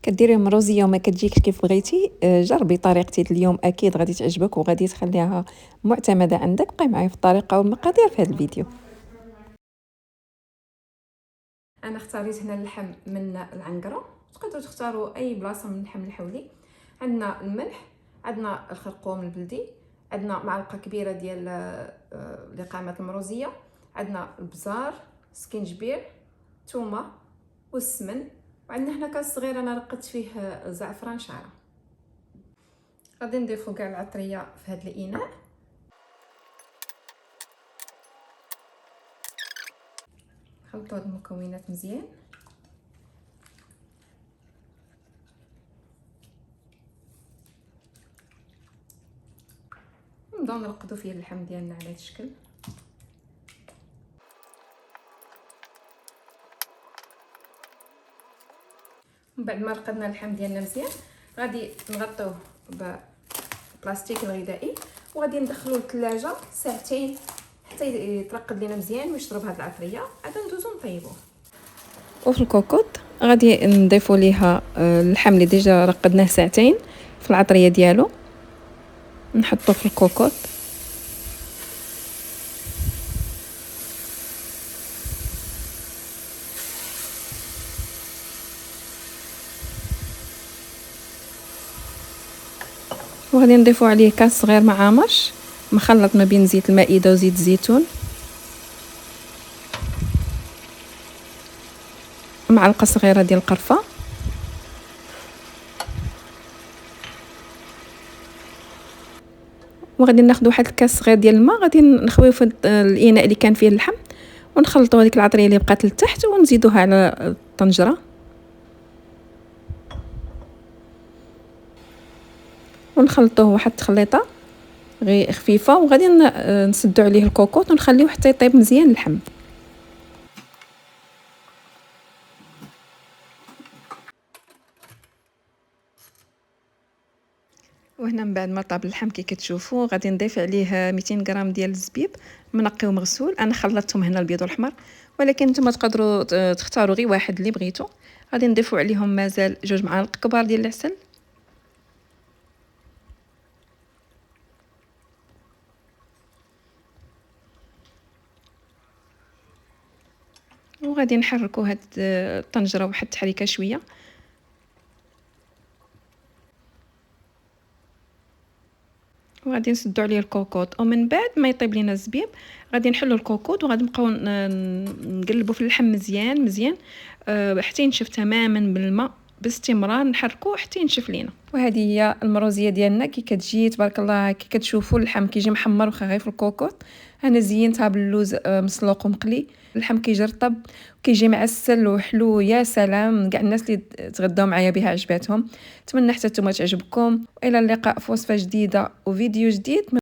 كديري مروزيه وما كتجيكش كيف بغيتي، جربي طريقتي اليوم، اكيد غادي تعجبك وغادي تخليها معتمده عندك. بقي معايا في الطريقه والمقادير في هذا الفيديو. انا اختاريت هنا اللحم من العنقره، تقدروا تختاروا اي بلاصه من اللحم الحولي. عندنا الملح، عندنا الخرقوم البلدي، عندنا معلقه كبيره ديال لقامه المروزيه، عندنا البزار، سكينجبير، ثومه والسمن، وعندنا هنا كاس صغير انا رقدت فيه زعفران شعره. غادي نضيفوا كاع العطريه في هذا الاناء. خلطوا هاد المكونات مزيان. نبداو نرقدوا فيه اللحم ديالنا على هذا الشكل. من بعد ما رقدنا اللحم ديالنا مزيان غادي نغطيوه ببلاستيك الغذائي وغادي ندخلوه للثلاجه ساعتين حتى يترقد لينا مزيان ويشرب هاد العطريه. عاد ندوزو نطيبوه. وفي الكوكوط غادي نضيفوا ليها اللحم اللي ديجا رقدناه ساعتين في العطريه ديالو، نحطوه في الكوكوط. وغادي نضيفوا عليه كاس صغير مع مرش مخلط ما بين زيت المائده وزيت الزيتون، معلقه صغيره ديال القرفه، وغادي ناخذ واحد الكاس صغير ديال الماء، غادي نخويو في الاناء اللي كان فيه اللحم ونخلطوا هذيك العطريه اللي بقات لتحت ونزيدوها على الطنجره ونخلطوه واحد التخليطه غير خفيفه، وغادي نسدوا عليه الكوكوط ونخليوه حتى يطيب مزيان اللحم. وهنا من بعد ما طاب اللحم كي كتشوفوا غادي نضيف عليه 200 غرام ديال الزبيب منقي ومغسول. انا خلطتهم هنا البيض والاحمر، ولكن نتوما تقدروا تختاروا غير واحد اللي بغيتو. غادي نضيفوا عليهم مازال 2 معالق كبار ديال العسل، وغادي نحركوا هاد الطنجره واحد التحريكه شويه. وغادي نسدوا عليه الكوكوط، ومن بعد ما يطيب لينا الزبيب غادي نحلوا الكوكوط وغادي نبقاو نقلبوا في اللحم مزيان مزيان حتى ينشف تماما بالماء باستمرار، نحركوه حتى ينشف لينا. وهذه هي المروزيه ديالنا كي كتجي تبارك الله. كي كتشوفوا اللحم كيجي محمر واخا غير في الكوكوط. انا زينتها باللوز مسلوق ومقلي، اللحم كيجي رطب وكيجي معسل وحلو. يا سلام، كاع الناس اللي تغداو معايا بها عجباتهم. نتمنى حتى نتوما تعجبكم، والى اللقاء في وصفه جديده وفيديو جديد.